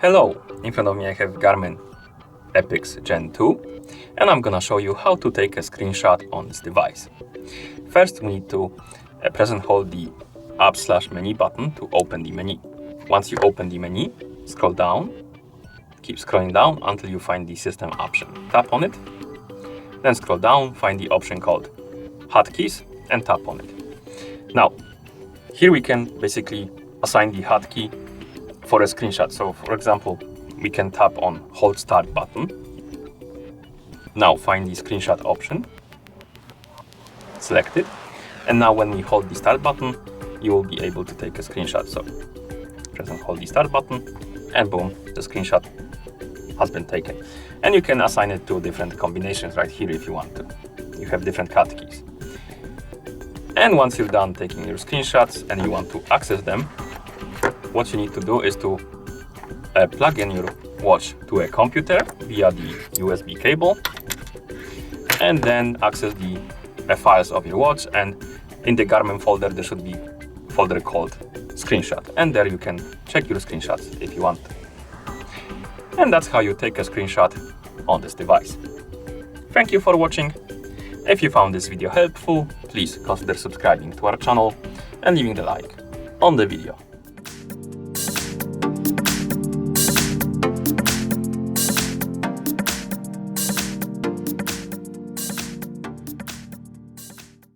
Hello, in front of me I have GARMIN Epix Gen 2, and I'm gonna show you how to take a screenshot on this device. First, we need to press and hold the App/Menu button to open the menu. Once you open the menu, scroll down, keep scrolling down until you find the system option. Tap on it, then scroll down, find the option called Hotkeys, and tap on it. Now, here we can basically assign the hotkey for a screenshot. So for example, we can tap on Hold Start button. Now find the screenshot option, select it, and now when we hold the Start button, you will be able to take a screenshot. So press and hold the Start button, and boom, the screenshot has been taken. And you can assign it to different combinations right here if you want to. You have different hotkeys. And once you're done taking your screenshots and you want to access them, what you need to do is to plug in your watch to a computer via the USB cable, and then access the files of your watch. And in the Garmin folder, there should be a folder called Screenshot, and there you can check your screenshots if you want. And that's how you take a screenshot on this device. Thank you for watching. If you found this video helpful, please consider subscribing to our channel and leaving the like on the video.